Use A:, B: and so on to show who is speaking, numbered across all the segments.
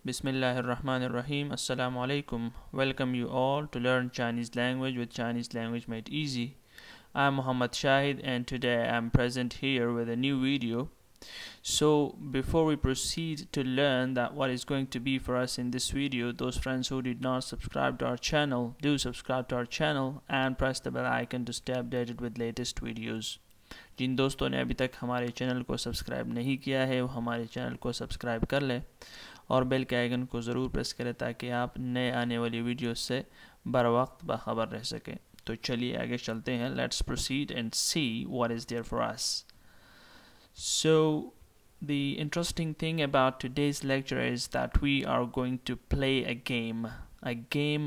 A: Bismillahirrahmanirrahim. Assalamu alaikum. Welcome you all to learn Chinese language with Chinese Language Made Easy. I'm Muhammad Shahid and today I'm present here with a new video. So before we proceed to learn that what is going to be for us in this video, those friends who did not subscribe to our channel, do subscribe to our channel and press the bell icon to stay updated with latest videos. जिन दोस्तों ने अभी तक हमारे channel को subscribe नहीं किया है वो हमारे चैनल को सब्सक्राइब कर लें और बेल के आइकन को ज़रूर प्रेस करें ताकि आप नए आने वाली वीडियोस से बर वक्त बाखबर रह सकें। तो चलिए आगे चलते हैं। Let's proceed and see what is there for us. So the interesting thing about today's lecture is that we are going to play a game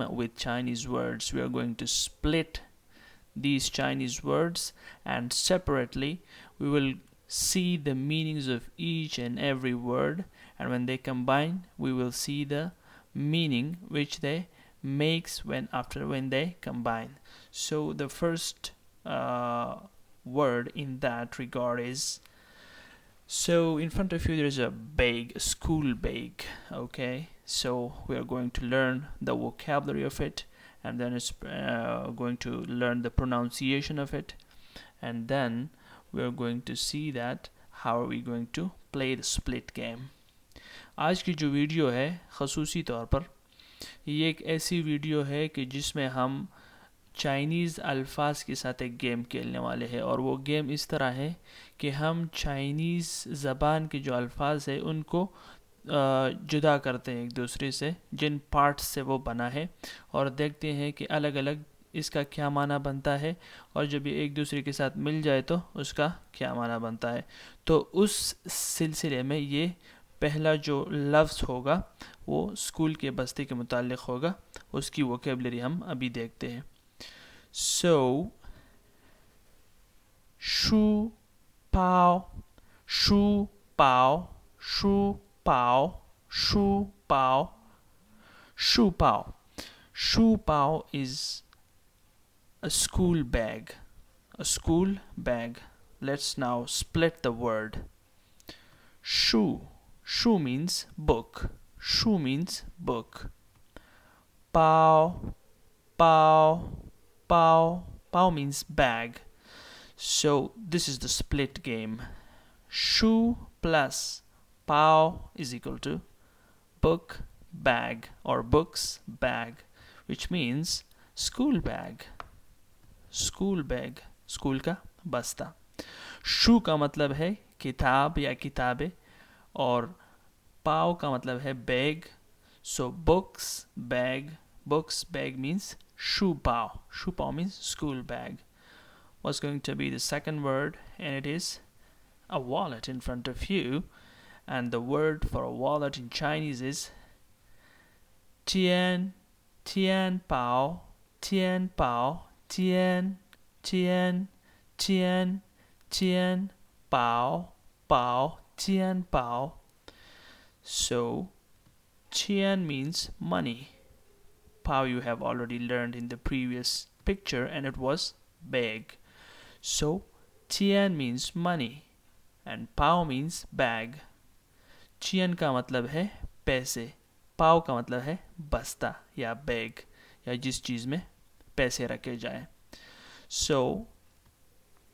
A: with Chinese words. We are going to split these Chinese words and separately we will see the meanings of each and every word, and when they combine we will see the meaning which they makes when they combine. So the first word in that regard is, so in front of you there is a bag, school bag. Okay, so we are going to learn the vocabulary of it, and then it's going to learn the pronunciation of it, and then we are going to see that how are we going to play the split game. आज की जो video है ख़ुसूसी तौर पर ये एक ऐसी video है कि जिसमें हम चाइनीज़ अल्फाज के साथ एक गेम खेलने वाले हैं, और वो गेम इस तरह है कि हम चाइनीज़ ज़बान के जो अल्फाज है उनको जुदा करते हैं एक दूसरे से, जिन पार्ट्स से वो बना है, और देखते हैं कि अलग अलग इसका क्या माना बनता है, और जब ये एक दूसरे के साथ मिल जाए तो उसका क्या माना बनता है। तो उस सिलसिले में ये पहला जो लफ्ज़ होगा वो स्कूल के बस्ते के मुताल्लिक़ होगा, उसकी वोकेबलरी हम अभी देखते हैं। सो शू पाओ, शू पाओ, शू पाओ, शू पाओ, शू पाओ. Shu pao is a school bag. A school bag. Let's now split the word. Shu. Shu means book. Shu means book. Pao. Pao. Pao. Pao means bag. So this is the split game. Shu plus pao is equal to book bag or books bag, which means school bag. School bag, school का बस्ता. शू का मतलब है किताब या किताबें, और पाव का मतलब है bag. So books bag means shoe pav. Shoe pav means school bag. What's going to be the second word? And it is a wallet in front of you, and the word for a wallet in Chinese is tian. Tian pao, tian pao, tian, tian, tian, tian, pao, pao, tian pao. So tian means money. Pao you have already learned in the previous picture, and it was bag. So tian means money and pao means bag. Tian का मतलब है पैसे, पाव का मतलब है बस्ता या bag या जिस चीज़ में पैसे रखे जाएं. So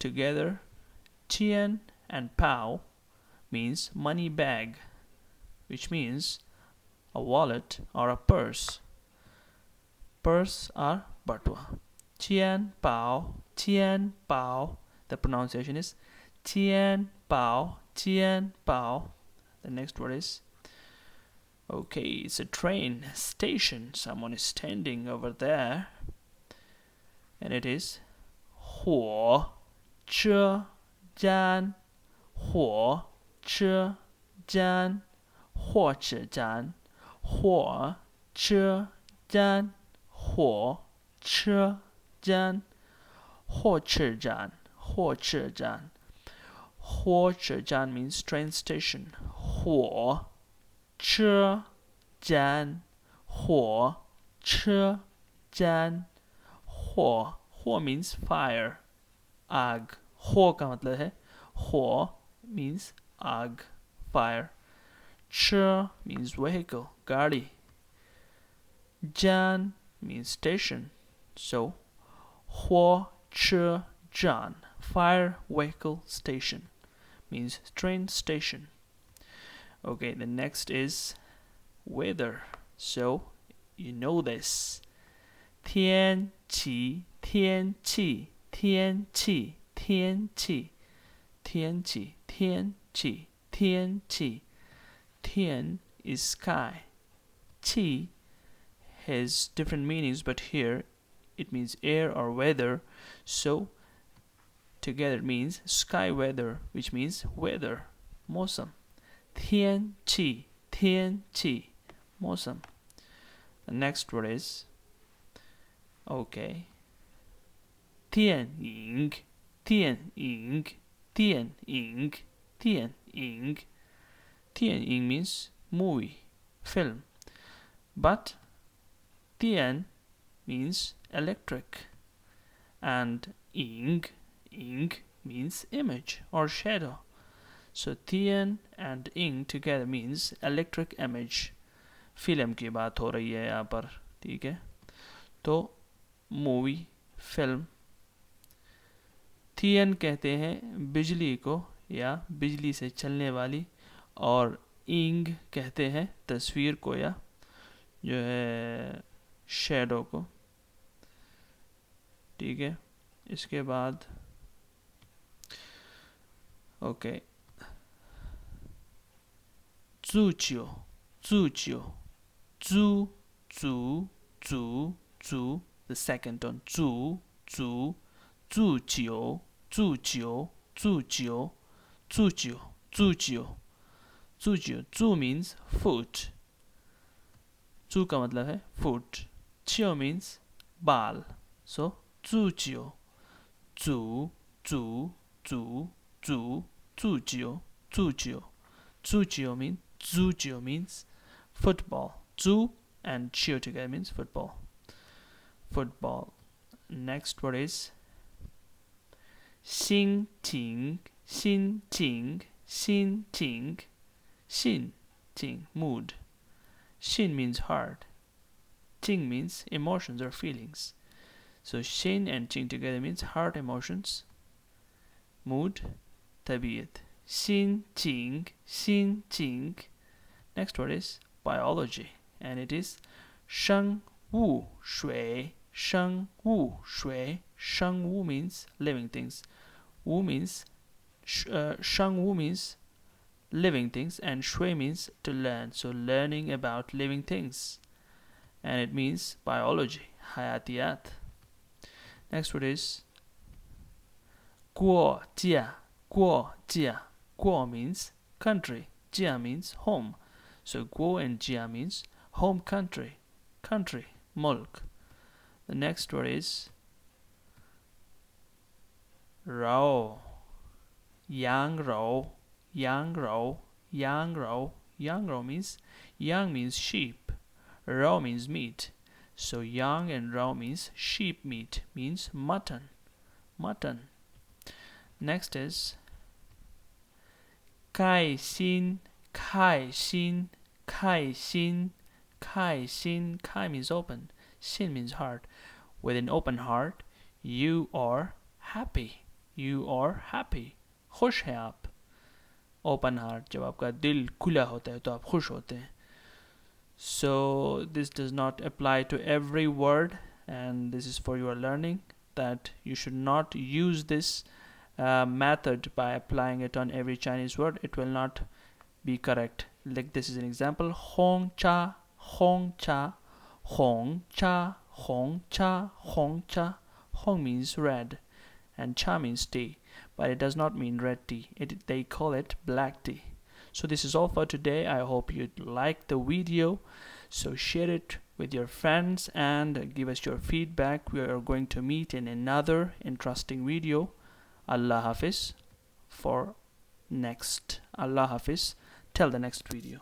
A: together tian and pao means money bag, which means a wallet or a purse. Purse or batwa. Tian pao, tian pao. The pronunciation is tian pao, tian pao. The next word is, okay, it's a train station. Someone is standing over there, and it is 火车站, 火车站, 火车站, 火车站, 火车站, 火车站, 火车站. 火车站 means train station. 火车站, 火车站, 火 means fire, आग. 火 का मतलब है, 火 means आग, fire. Ch means vehicle, gari. Jan means station. So, Huo Che Jan, fire vehicle station, means train station. Okay, the next is weather. So, you know this. 天气,天气,天气,天气,天气,天气,天气. 天 is sky. 气 has different meanings, but here it means air or weather. So together it means sky weather, which means weather, मौसम. 天气,天气, मौसम. The next word is okay. 电影,电影,电影,电影. 电影 means movie, film. But 电 means electric. And ing means image or shadow. So 电 and ing together means electric image. Film की बात हो रही है यहाँ पर, ठीक है. तो मूवी, फिल्म. थियन कहते हैं बिजली को या बिजली से चलने वाली, और इंग कहते हैं तस्वीर को या जो है शैडो को, ठीक है. इसके बाद okay, 足球,足球, 足足足足, the second tone, 足足足球足球足球足球足球足球. 足 means foot. 足 का मतलब है foot. 球 means ball. So 足球足足足足足球足球足球 means 足球 means football. 足 and 球 together means football. Football. Next word is 心情心情心情心情 mood. 心 means heart. 情 means emotions or feelings. So 心 and 情 together means heart, emotions, mood, tabiat. 心情心情. Next word is biology, and it is 生物水生物水. 生物 means living things. Wu means 生物 means living things, and shui means to learn. So learning about living things, and it means biology, hayatiyat. Next word is 国家国家. Guo means country, jia means home. So Guo and jia means home country, country, mulk. The next word is Rao, Yang Rao, Yang Rao, Yang Rao. Yang Rao means yang means sheep, Rao means meat. So yang and Rao means sheep meat, means mutton, mutton. Next is 开心开心开心开心. Kai means open, Xin means heart. With an open heart, you are happy. You are happy. खुश हैं आप. Open heart, जब आपका दिल खुला होता है तो आप खुश होते हैं. So this does not apply to every word, and this is for your learning, that you should not use this method by applying it on every Chinese word. It will not be correct. Like this is an example: Hong cha, Hong cha, Hong cha, Hong cha, Hong cha. Hong means red, and cha means tea, but it does not mean red tea. They call it black tea. So this is all for today. I hope you liked the video. So share it with your friends and give us your feedback. We are going to meet in another interesting video. Allah Hafiz for next. Allah Hafiz till the next video.